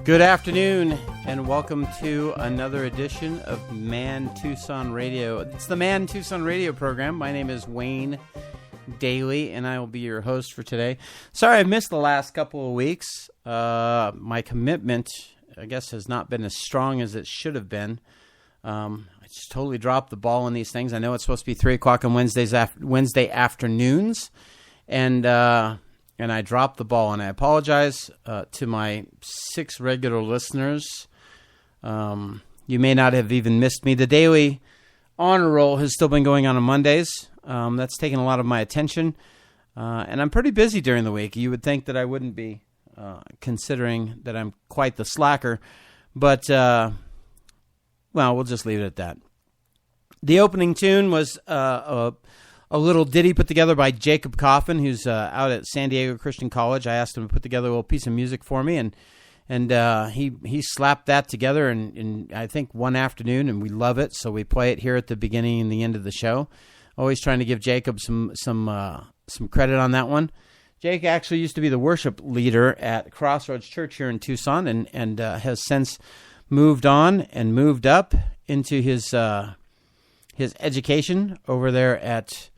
Good afternoon, and welcome to another edition of Man Tucson Radio. It's the Man Tucson Radio program. My name is Wayne Daly, and I will be your host for today. Sorry I missed the last couple of weeks. My commitment, I guess, has not been as strong as it should have been. I just totally dropped the ball on these things. I know it's supposed to be 3 o'clock on Wednesday afternoons, and I dropped the ball, and I apologize to my 6 regular listeners. You may not have even missed me. The daily honor roll has still been going on Mondays. That's taken a lot of my attention, and I'm pretty busy during the week. You would think that I wouldn't be, considering that I'm quite the slacker, but, well, we'll just leave it at that. The opening tune was a little ditty put together by Jacob Coffin, who's out at San Diego Christian College. I asked him to put together a little piece of music for me, and he slapped that together in I think one afternoon, and we love it. So we play it here at the beginning and the end of the show. Always trying to give Jacob some credit on that one. Jake actually used to be the worship leader at Crossroads Church here in Tucson, and has since moved on and moved up into his education over there at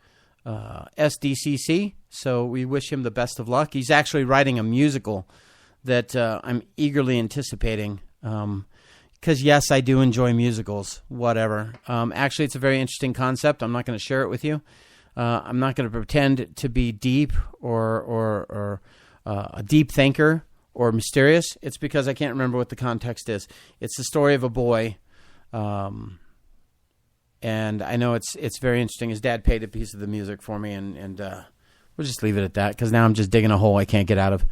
SDCC, so we wish him the best of luck. He's actually writing a musical that I'm eagerly anticipating, because yes, I do enjoy musicals, whatever. Actually, it's a very interesting concept. I'm not going to share it with you. I'm not going to pretend to be deep or a deep thinker or mysterious. It's because I can't remember what the context is. It's the story of a boy, and I know it's very interesting. His dad paid a piece of the music for me, and we'll just leave it at that, because now I'm just digging a hole I can't get out of.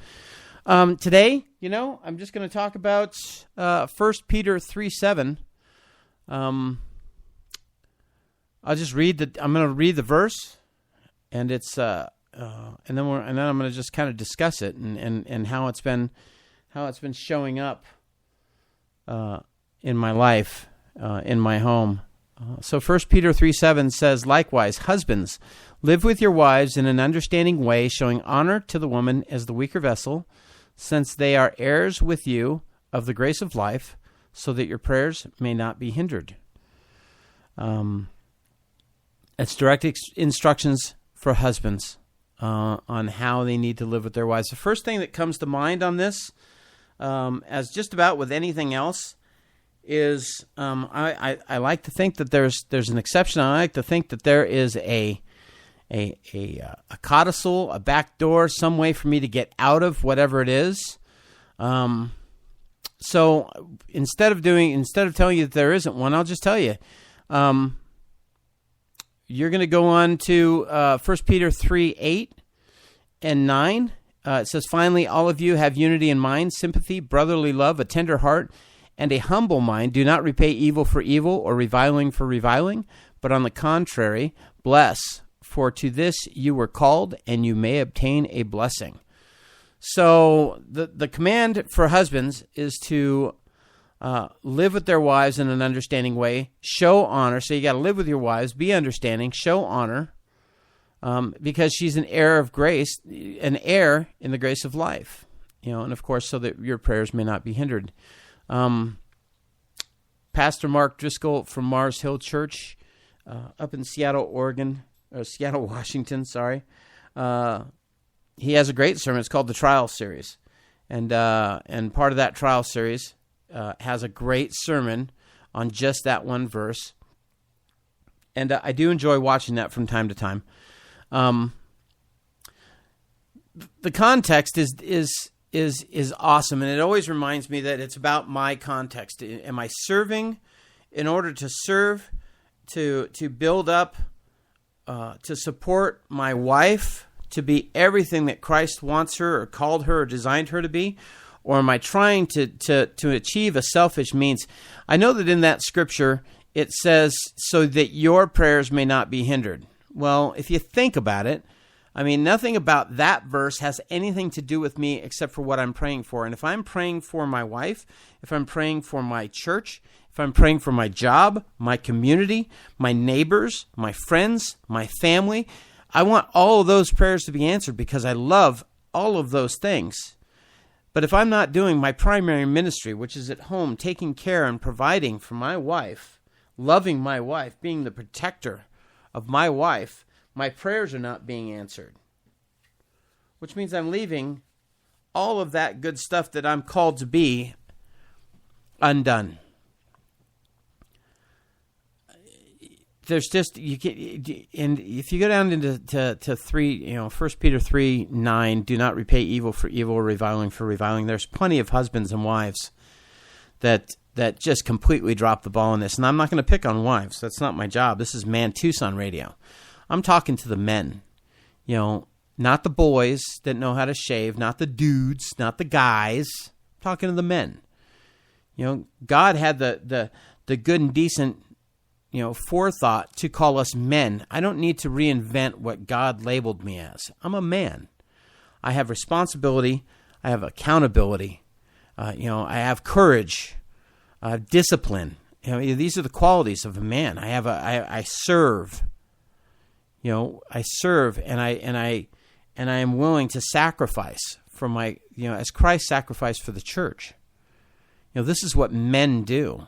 Today, I'm just going to talk about 1 Peter 3:7. I'll just I'm going to read the verse, and it's and then I'm going to just kind of discuss it and how it's been showing up in my life, in my home. So 1 Peter 3:7 says, "Likewise, husbands, live with your wives in an understanding way, showing honor to the woman as the weaker vessel, since they are heirs with you of the grace of life, so that your prayers may not be hindered." It's direct instructions for husbands on how they need to live with their wives. The first thing that comes to mind on this, as just about with anything else, is I like to think that there's an exception. I like to think that there is a codicil, a back door, some way for me to get out of whatever it is. So instead of telling you that there isn't one, I'll just tell you. You're going to go on to 1 Peter 3:8 and 9. It says, "Finally, all of you have unity in mind, sympathy, brotherly love, a tender heart, and a humble mind. Do not repay evil for evil or reviling for reviling, but on the contrary, bless, for to this you were called, and you may obtain a blessing." So the command for husbands is to live with their wives in an understanding way, show honor. So you got to live with your wives, be understanding, show honor, because she's an heir of grace, an heir in the grace of life, and of course, so that your prayers may not be hindered. Pastor Mark Driscoll from Mars Hill Church, up in Seattle, Washington. Sorry, he has a great sermon. It's called the Trial Series, and part of that Trial Series has a great sermon on just that one verse, and I do enjoy watching that from time to time. The context is awesome, and it always reminds me that it's about my context. Am I serving in order to serve, to build up, to support my wife, to be everything that Christ wants her or called her or designed her to be? Or am I trying to achieve a selfish means? I know that in that scripture it says, so that your prayers may not be hindered. Well, if you think about it, I mean, nothing about that verse has anything to do with me except for what I'm praying for. And if I'm praying for my wife, if I'm praying for my church, if I'm praying for my job, my community, my neighbors, my friends, my family, I want all of those prayers to be answered because I love all of those things. But if I'm not doing my primary ministry, which is at home, taking care and providing for my wife, loving my wife, being the protector of my wife, my prayers are not being answered. Which means I'm leaving all of that good stuff that I'm called to be undone. There's just, you can, and if you go down into to 3, 1 Peter 3:9, do not repay evil for evil, reviling for reviling. There's plenty of husbands and wives that just completely drop the ball on this. And I'm not going to pick on wives. That's not my job. This is Man Tucson Radio. I'm talking to the men, not the boys that know how to shave, not the dudes, not the guys. I'm talking to the men. God had the good and decent forethought to call us men. I don't need to reinvent what God labeled me as. I'm a man. I have responsibility. I have accountability. I have courage, discipline. These are the qualities of a man. I serve. I serve, and I am willing to sacrifice for my, as Christ sacrificed for the church. This is what men do.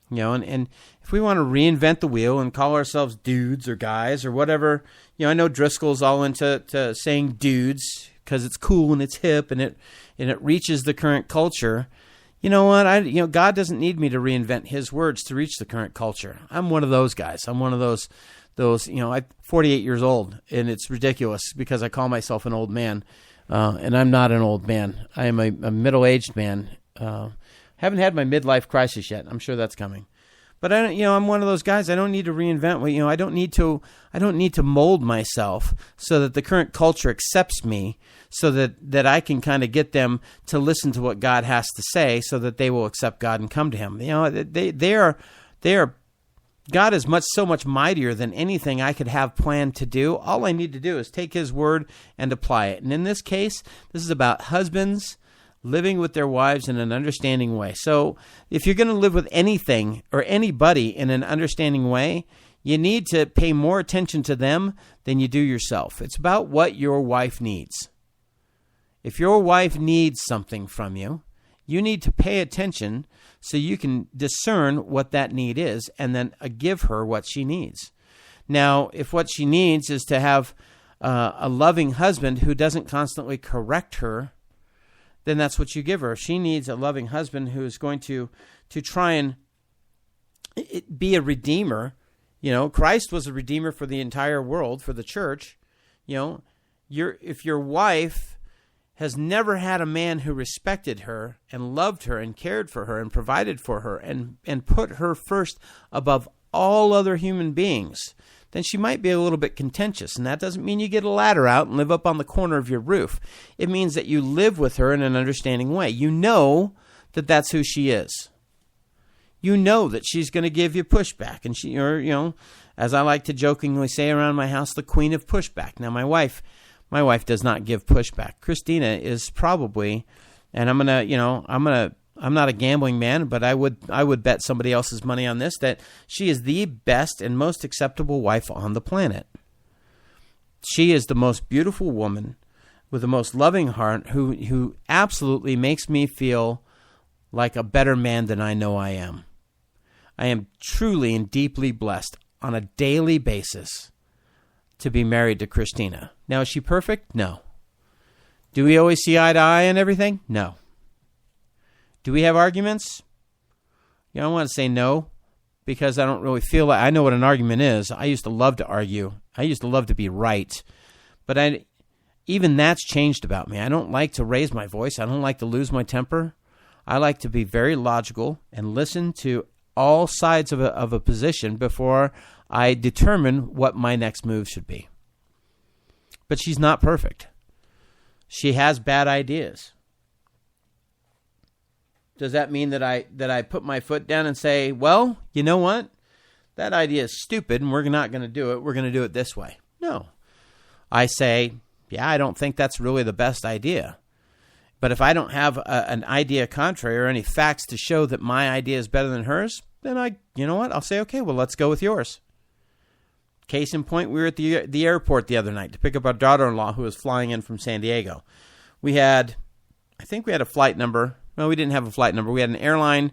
And if we want to reinvent the wheel and call ourselves dudes or guys or whatever, I know Driscoll's all into saying dudes because it's cool and it's hip and it reaches the current culture. You know what? God doesn't need me to reinvent His words to reach the current culture. I'm one of those guys. I'm one of those. I'm 48 years old, and it's ridiculous because I call myself an old man, and I'm not an old man. I am a middle-aged man. Haven't had my midlife crisis yet. I'm sure that's coming. But I'm one of those guys. I don't need to reinvent. I don't need to mold myself so that the current culture accepts me, so that I can kind of get them to listen to what God has to say, so that they will accept God and come to Him. They are. God is so much mightier than anything I could have planned to do. All I need to do is take His word and apply it. And in this case, this is about husbands living with their wives in an understanding way. So if you're going to live with anything or anybody in an understanding way, you need to pay more attention to them than you do yourself. It's about what your wife needs. If your wife needs something from you, you need to pay attention so you can discern what that need is and then give her what she needs. Now, if what she needs is to have a loving husband who doesn't constantly correct her, then that's what you give her. If she needs a loving husband who is going to try and be a redeemer, Christ was a redeemer for the entire world, for the church. If your wife has never had a man who respected her and loved her and cared for her and provided for her and put her first above all other human beings, then she might be a little bit contentious. And that doesn't mean you get a ladder out and live up on the corner of your roof. It means that you live with her in an understanding way. You know that that's who she is. You know that she's going to give you pushback. And as I like to jokingly say around my house, the queen of pushback. Now, my wife does not give pushback. Christina is probably, and I'm not a gambling man, but I would bet somebody else's money on this, that she is the best and most acceptable wife on the planet. She is the most beautiful woman with the most loving heart who absolutely makes me feel like a better man than I know I am. I am truly and deeply blessed on a daily basis to be married to Christina. Now, is she perfect? No. Do we always see eye to eye and everything? No. Do we have arguments? I want to say no, because I don't really feel like I know what an argument is. I used to love to argue. I used to love to be right. But even that's changed about me. I don't like to raise my voice. I don't like to lose my temper. I like to be very logical and listen to all sides of a position before I determine what my next move should be. But she's not perfect. She has bad ideas. Does that mean that I put my foot down and say, well, you know what? That idea is stupid and we're not going to do it. We're going to do it this way. No. I say, yeah, I don't think that's really the best idea. But if I don't have an idea contrary or any facts to show that my idea is better than hers, then you know what? I'll say, okay, well, let's go with yours. Case in point, we were at the airport the other night to pick up our daughter-in-law who was flying in from San Diego. We had I think we had a flight number. No, we didn't have a flight number. We had an airline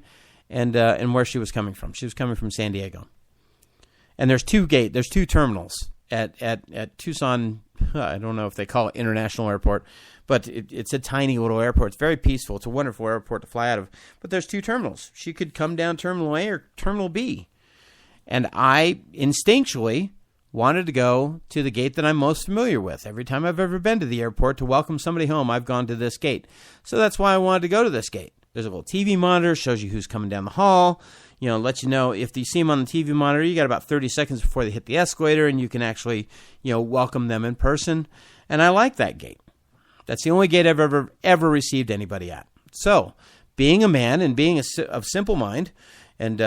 and where she was coming from. She was coming from San Diego. And there's two terminals at Tucson. I don't know if they call it International Airport, but it's a tiny little airport. It's very peaceful. It's a wonderful airport to fly out of. But there's two terminals. She could come down Terminal A or Terminal B. And I instinctually wanted to go to the gate that I'm most familiar with. Every time I've ever been to the airport to welcome somebody home, I've gone to this gate. So that's why I wanted to go to this gate. There's a little TV monitor, shows you who's coming down the hall, lets you know if you see them on the TV monitor, you got about 30 seconds before they hit the escalator, and you can actually, welcome them in person. And I like that gate. That's the only gate I've ever received anybody at. So, being a man and being of simple mind and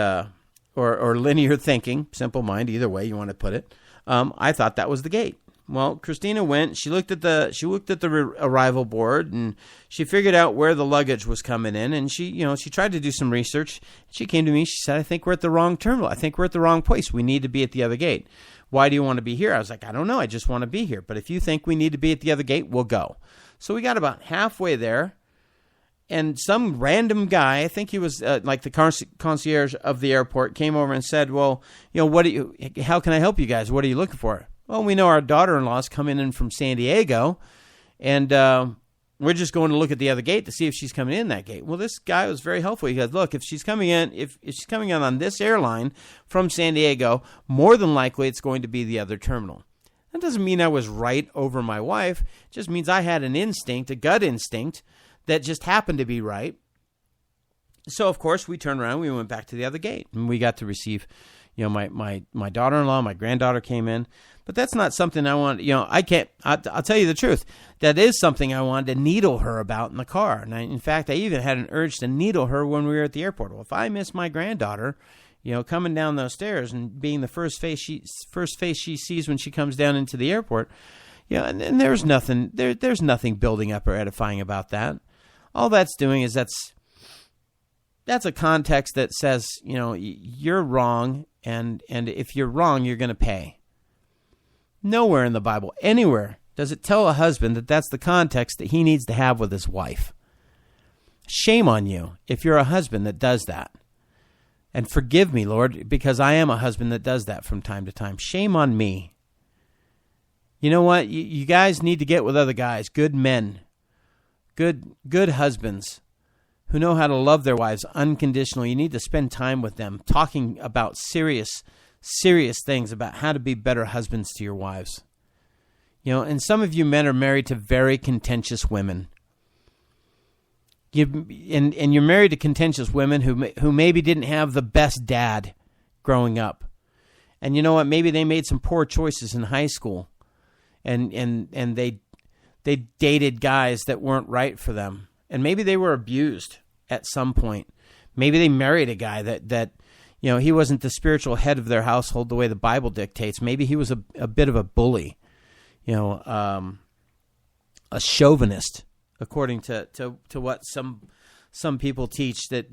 or linear thinking, simple mind, either way you want to put it, I thought that was the gate. Well, Christina went. She looked at the arrival board, and she figured out where the luggage was coming in. And she tried to do some research. She came to me. She said, "I think we're at the wrong terminal. I think we're at the wrong place. We need to be at the other gate. Why do you want to be here?" I was like, "I don't know. I just want to be here. But if you think we need to be at the other gate, we'll go." So we got about halfway there, and some random guy, I think he was like the concierge of the airport, came over and said, "Well, how can I help you guys? What are you looking for?" "Well, we know our daughter-in-law's coming in from San Diego, and we're just going to look at the other gate to see if she's coming in that gate." Well, this guy was very helpful. He goes, "Look, if she's coming in, if she's coming in on this airline from San Diego, more than likely it's going to be the other terminal." That doesn't mean I was right over my wife. It just means I had an instinct, a gut instinct, that just happened to be right. So, of course, we turned around. We went back to the other gate, and we got to receive, my daughter-in-law, my granddaughter came in. But that's not something I want. I'll tell you the truth. That is something I wanted to needle her about in the car. And in fact, I even had an urge to needle her when we were at the airport. Well, if I miss my granddaughter, coming down those stairs and being the first face she sees when she comes down into the airport, and there's nothing building up or edifying about that. All that's doing is that's a context that says, you're wrong, and if you're wrong, you're going to pay. Nowhere in the Bible, anywhere, does it tell a husband that that's the context that he needs to have with his wife. Shame on you if you're a husband that does that. And forgive me, Lord, because I am a husband that does that from time to time. Shame on me. You know what? You guys need to get with other guys, good men, good husbands who know how to love their wives unconditionally. You need to spend time with them talking about serious things about how to be better husbands to your wives. And some of you men are married to very contentious women. And you're married to contentious women who maybe didn't have the best dad growing up. And you know what? Maybe they made some poor choices in high school. And they dated guys that weren't right for them. And maybe they were abused at some point. Maybe they married a guy that he wasn't the spiritual head of their household the way the Bible dictates. Maybe he was a bit of a bully, a chauvinist, according to what some people teach, that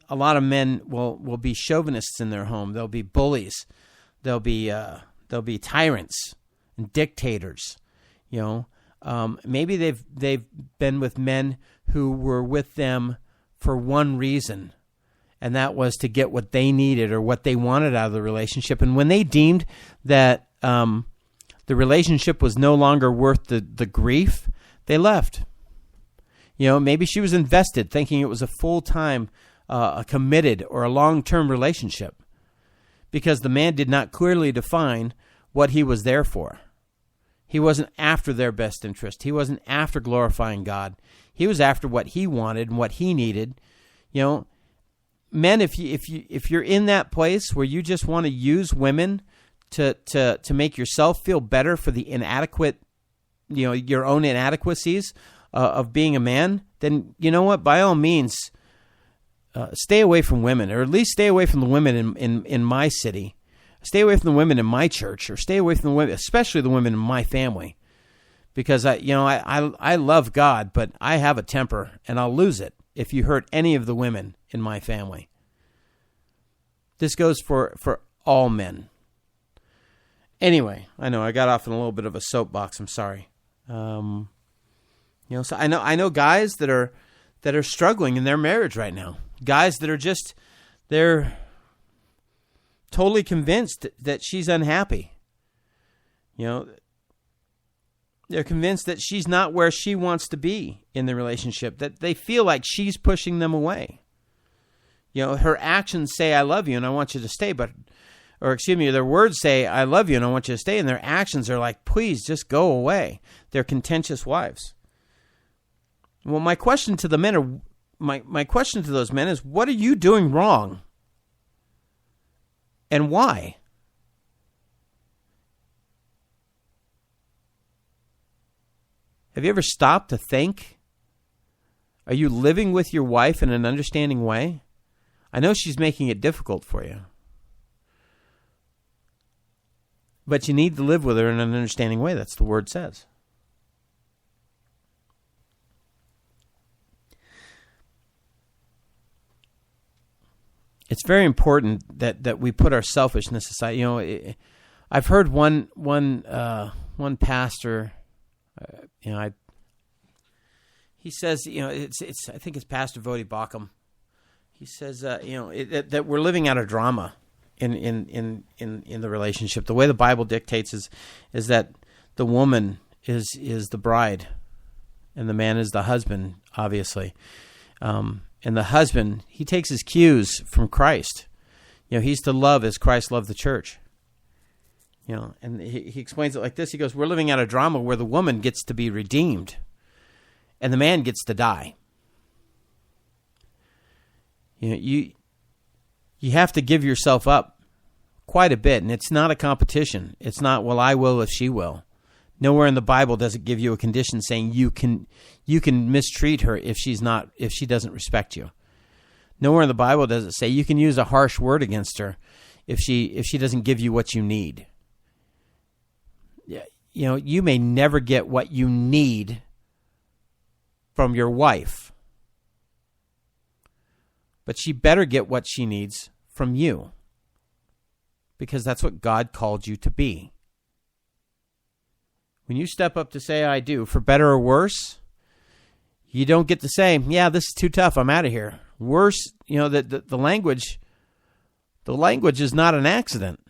a lot of men will be chauvinists in their home. They'll be bullies. They'll be tyrants and dictators. Maybe they've been with men who were with them for one reason. And that was to get what they needed or what they wanted out of the relationship. And when they deemed that the relationship was no longer worth the grief, they left. Maybe she was invested, thinking it was a full-time, a committed or a long-term relationship, because the man did not clearly define what he was there for. He wasn't after their best interest. He wasn't after glorifying God. He was after what he wanted and what he needed. Men, if you're in that place where you just want to use women to make yourself feel better for the inadequate, your own inadequacies of being a man, then you know what? By all means, stay away from women, or at least stay away from the women in my city. Stay away from the women in my church, or stay away from the women, especially the women in my family, because I love God, but I have a temper, and I'll lose it if you hurt any of the women in my family. This goes for all men. Anyway, I know I got off in a little bit of a soapbox. I'm sorry. So I know guys that are struggling in their marriage right now. Guys that are they're totally convinced that she's unhappy. They're convinced that she's not where she wants to be in the relationship, that they feel like she's pushing them away. Her actions say, I love you and I want you to stay, their words say, I love you and I want you to stay, and their actions are like, please just go away. They're contentious wives. Well, my question to the men my question to those men is, what are you doing wrong? And why? Have you ever stopped to think? Are you living with your wife in an understanding way? I know she's making it difficult for you. But you need to live with her in an understanding way. That's the word says. It's very important that we put our selfishness aside. I've heard one pastor. He says, I think it's Pastor Vodi Bakum. He says, that we're living out a drama in the relationship. The way the Bible dictates is that the woman is the bride, and the man is the husband, obviously. And the husband, he takes his cues from Christ. He's to love as Christ loved the church. And he explains it like this. He goes, we're living out a drama where the woman gets to be redeemed and the man gets to die. You have to give yourself up quite a bit, and it's not a competition. It's not, well, I will if she will. Nowhere in the Bible does it give you a condition saying you can mistreat her if she doesn't respect you. Nowhere in the Bible does it say you can use a harsh word against her if she doesn't give you what you need. You may never get what you need from your wife, but she better get what she needs from you, because that's what God called you to be. When you step up to say, I do, for better or worse, you don't get to say, yeah, this is too tough, I'm out of here. Worse, the language is not an accident.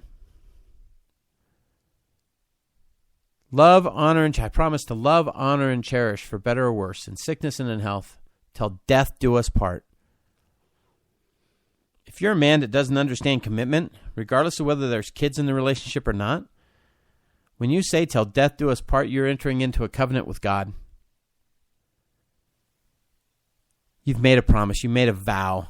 Love, honor, and I promise to love, honor, and cherish for better or worse, in sickness and in health, till death do us part. If you're a man that doesn't understand commitment, regardless of whether there's kids in the relationship or not, when you say till death do us part, you're entering into a covenant with God. You've made a promise. You made a vow.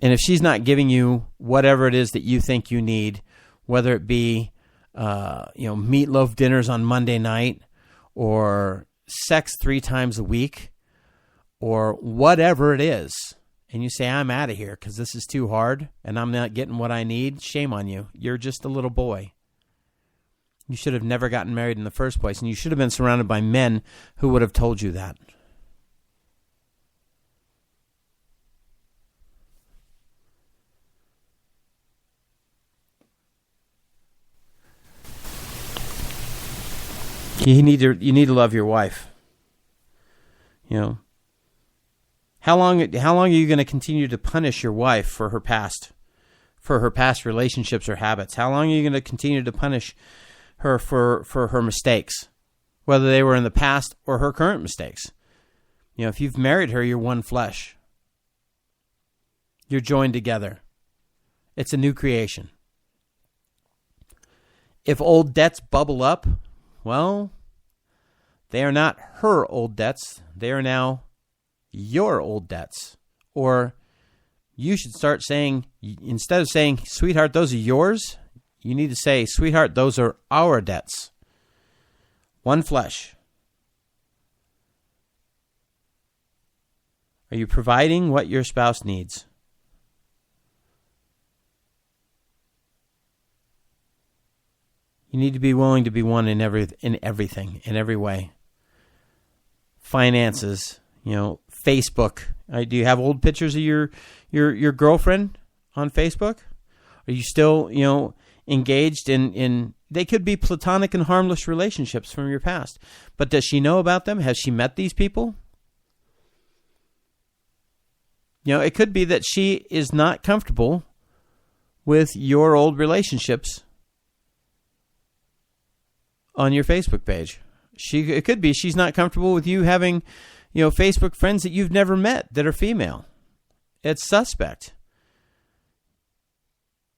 And if she's not giving you whatever it is that you think you need, whether it be meatloaf dinners on Monday night, or sex 3 times a week, or whatever it is, and you say, I'm out of here because this is too hard and I'm not getting what I need, shame on you. You're just a little boy. You should have never gotten married in the first place, and you should have been surrounded by men who would have told you that. You need to love your wife. How long are you going to continue to punish your wife for her past relationships or habits? How long are you going to continue to punish her for her mistakes, whether they were in the past or her current mistakes? If you've married her, you're one flesh. You're joined together. It's a new creation. If old debts bubble up, well, they are not her old debts. They are now your old debts. Or you should start saying, instead of saying, sweetheart, those are yours, you need to say, sweetheart, those are our debts. One flesh. Are you providing what your spouse needs? You need to be willing to be one in everything, in every way. Finances, Facebook. Do you have old pictures of your girlfriend on Facebook? Are you still, engaged in They could be platonic and harmless relationships from your past. But does she know about them? Has she met these people? It could be that she is not comfortable with your old relationships on your Facebook page. It could be she's not comfortable with you having, Facebook friends that you've never met that are female. It's suspect.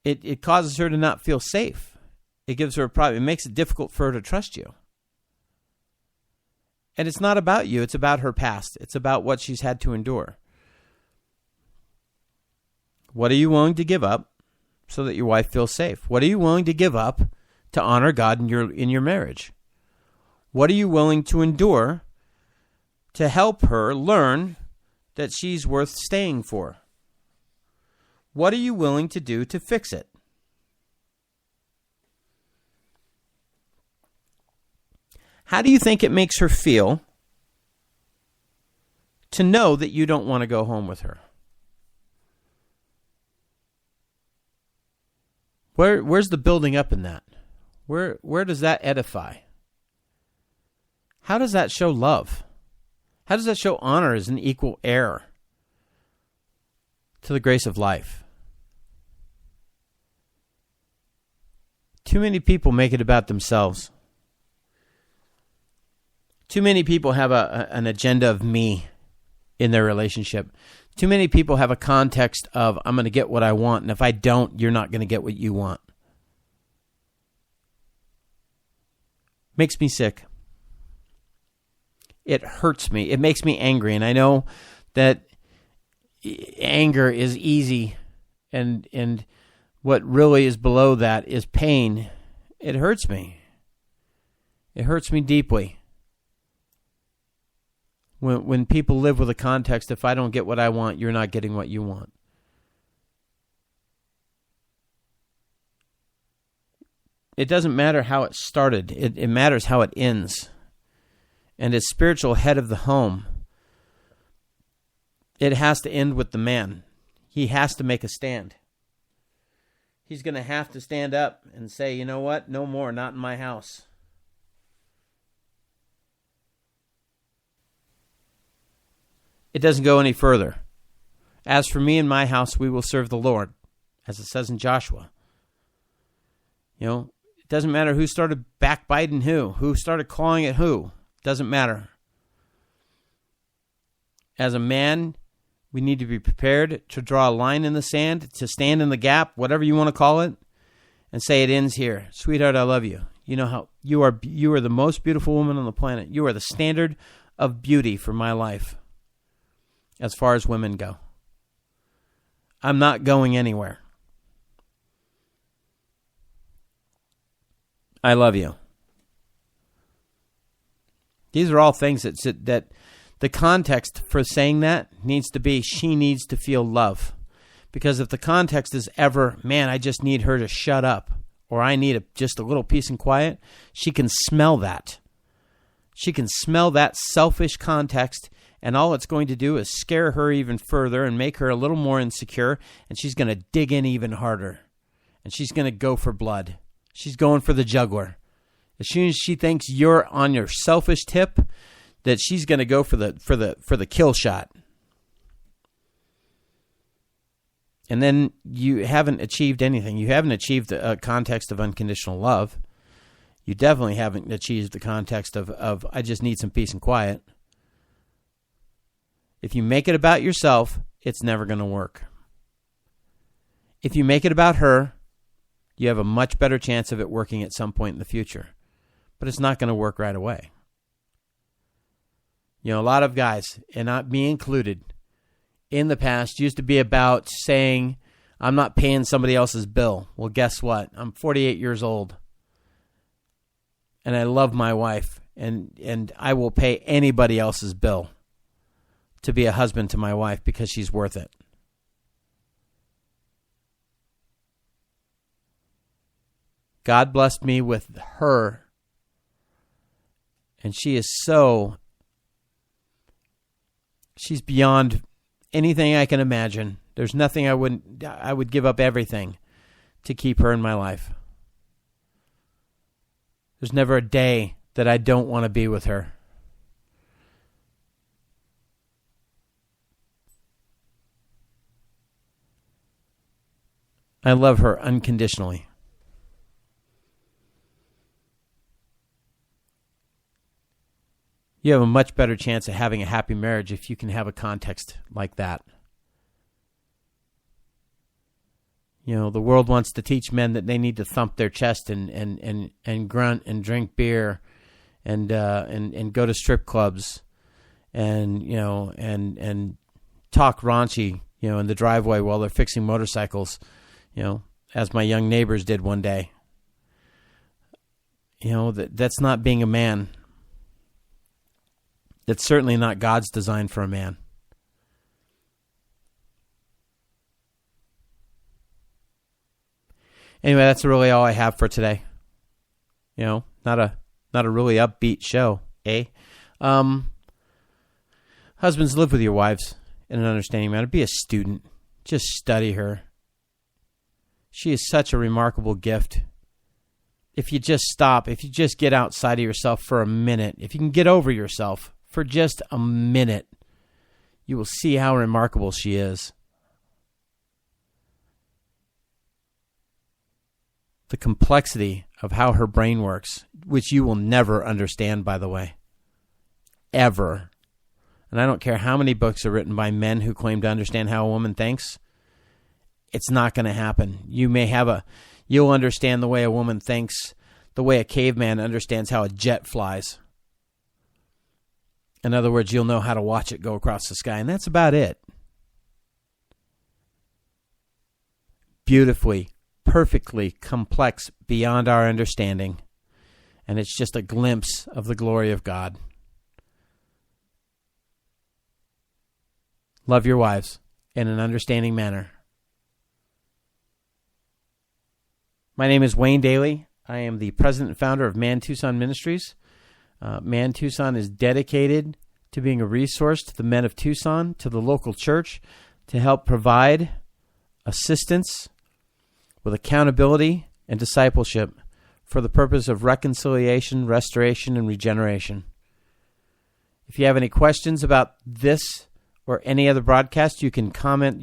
It causes her to not feel safe. It gives her a problem. It makes it difficult for her to trust you. And it's not about you. It's about her past. It's about what she's had to endure. What are you willing to give up so that your wife feels safe? What are you willing to give up to honor God in your marriage? What are you willing to endure to help her learn that she's worth staying for? What are you willing to do to fix it? How do you think it makes her feel to know that you don't want to go home with her? Where's the building up in that? Where does that edify? How does that show love? How does that show honor as an equal heir to the grace of life? Too many people make it about themselves. Too many people have an agenda of me in their relationship. Too many people have a context of, I'm going to get what I want, and if I don't, you're not going to get what you want. Makes me sick. It hurts me. It makes me angry, and I know that anger is easy, and what really is below that is pain. It hurts me. It hurts me deeply. When people live with a context, if I don't get what I want, you're not getting what you want. It doesn't matter how it started. It matters how it ends. And as spiritual head of the home, it has to end with the man. He has to make a stand. He's going to have to stand up and say, you know what? No more, not in my house. It doesn't go any further. As for me and my house, we will serve the Lord, as it says in Joshua. It doesn't matter who started backbiting who started clawing at who. Doesn't matter. As a man, we need to be prepared to draw a line in the sand, to stand in the gap, whatever you want to call it, and say it ends here. Sweetheart, I love you. You know how you are the most beautiful woman on the planet. You are the standard of beauty for my life. As far as women go, I'm not going anywhere. I love you. These are all things that the context for saying that needs to be, she needs to feel love. Because if the context is ever, man, I just need her to shut up, or I need just a little peace and quiet, she can smell that. She can smell that selfish context. And all it's going to do is scare her even further and make her a little more insecure. And she's going to dig in even harder. And she's going to go for blood. She's going for the jugular. As soon as she thinks you're on your selfish tip, that she's going to go for the kill shot. And then you haven't achieved anything. You haven't achieved a context of unconditional love. You definitely haven't achieved the context of I just need some peace and quiet. If you make it about yourself, it's never going to work. If you make it about her, you have a much better chance of it working at some point in the future. But it's not going to work right away. A lot of guys, and not me included, in the past used to be about saying, I'm not paying somebody else's bill. Well, guess what? I'm 48 years old. And I love my wife. And I will pay anybody else's bill to be a husband to my wife because she's worth it. God blessed me with her, and she's beyond anything I can imagine. There's nothing I would give up everything to keep her in my life. There's never a day that I don't want to be with her. I love her unconditionally. You have a much better chance of having a happy marriage if you can have a context like that. You know, the world wants to teach men that they need to thump their chest and grunt and drink beer and go to strip clubs and talk raunchy, in the driveway while they're fixing motorcycles, as my young neighbors did one day. That's not being a man. That's certainly not God's design for a man. Anyway, that's really all I have for today. Not a really upbeat show, eh? Husbands, live with your wives in an understanding manner. Be a student. Just study her. She is such a remarkable gift. If you just stop, if you just get outside of yourself for a minute, if you can get over yourself for just a minute, you will see how remarkable she is. The complexity of how her brain works, which you will never understand, by the way. Ever. And I don't care how many books are written by men who claim to understand how a woman thinks. It's not going to happen. You'll understand the way a woman thinks, the way a caveman understands how a jet flies. In other words, you'll know how to watch it go across the sky, and that's about it. Beautifully, perfectly complex beyond our understanding. And it's just a glimpse of the glory of God. Love your wives in an understanding manner. My name is Wayne Daly. I am the president and founder of Man Tucson Ministries. Man Tucson is dedicated to being a resource to the men of Tucson, to the local church, to help provide assistance with accountability and discipleship for the purpose of reconciliation, restoration, and regeneration. If you have any questions about this or any other broadcast, you can comment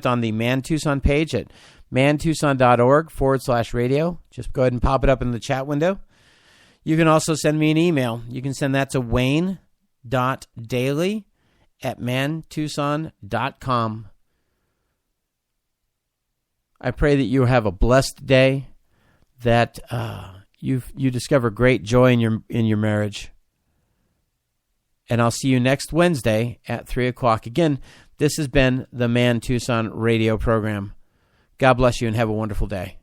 on the Man Tucson page at mantucson.org/radio. Just go ahead and pop it up in the chat window. You can also send me an email. You can send that to wayne.daly@mantucson.com. I pray that you have a blessed day, that you discover great joy in your marriage. And I'll see you next Wednesday at 3 o'clock. Again, this has been the Man Tucson radio program. God bless you and have a wonderful day.